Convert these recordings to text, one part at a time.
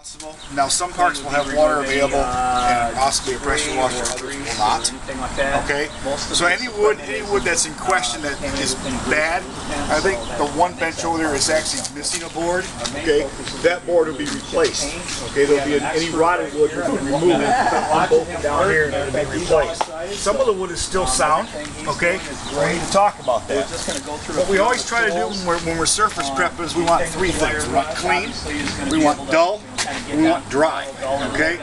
possible. Now some parks will have water available and possibly a pressure washer, others will not. Okay, so any wood that's in question that is bad, I think the one bench over there is actually missing a board. Okay, that board will be replaced. Okay, there'll be any rotted wood will be removed and bolted down here and it'll be replaced. Some of the wood is still sound. Okay, we need to talk about that. What we always try to do when we're surface prepping is we want three things. We want clean, we want dull, and we want dry. Okay?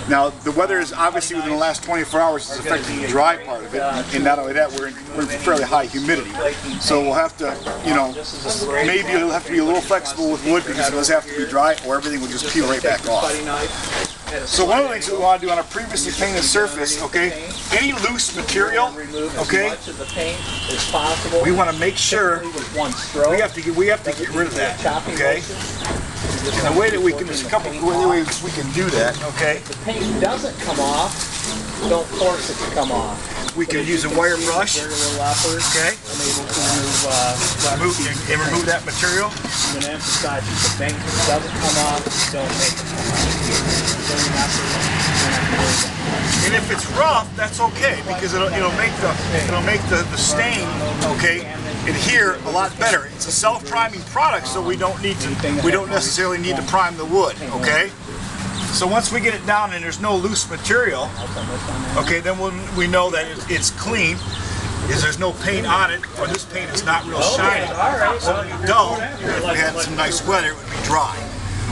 Now the weather is obviously within the last 24 hours is affecting the dry part of it, and not only that, we're in fairly high humidity. So we'll have to, you know, maybe it'll have to be a little flexible with wood because it does have to be dry, or everything will just peel right back off. So one of the things that we want to do on a previously painted surface, okay, any loose material, okay, we want to make sure we have to get rid of that, okay. And the way that we can, there's a couple of ways we can do that, okay. If the paint doesn't come off, don't force it to come off. We can use a wire brush, okay, and remove that material. I'm going to emphasize if the paint doesn't come off, don't make it. And if it's rough, that's okay because it'll make the stain, okay, adhere a lot better. It's a self-priming product, so we don't necessarily need to prime the wood, okay. So once we get it down and there's no loose material, okay, then we know that it's clean. Is there's no paint on it, or this paint is not real shiny. So when you don't, if we had some nice weather, it would be dry.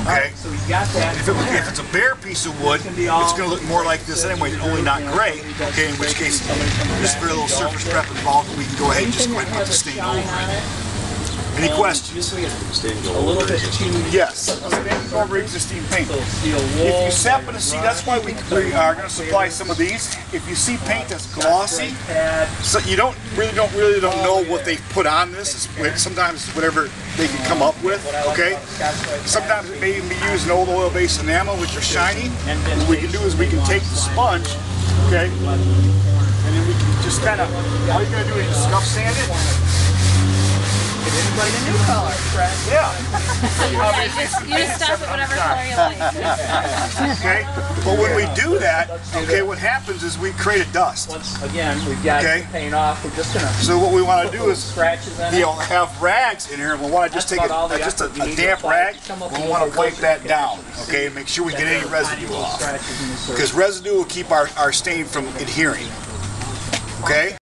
Okay. If it's a bare piece of wood, it's going to look more like this anyway, only not gray. Okay, in which case, there's very little surface prep involved, and we can go ahead and just put the stain over it. Any questions? A little bit too. Yes, staining over existing paint. If you happen to see, that's why we are going to supply some of these. If you see paint that's glossy, so you really don't know what they put on this. Sometimes whatever they can come up with. Okay. Sometimes it may even be used in old oil-based enamel, which are shiny. What we can do is we can take the sponge, okay, and then we can just kind of. All you're going to do is just scuff sand it. Anybody a new color, Fred? Yeah. You just stop at whatever color you like. Okay. But when we do that, okay, what happens is we create a dust. Once again, we've got the paint off. We're just gonna. So what we want to do is, you'll have rags in here. We want to just take a damp rag. We want to wipe that down, okay, and make sure we get any residue off. Because residue will keep our stain from adhering. Okay.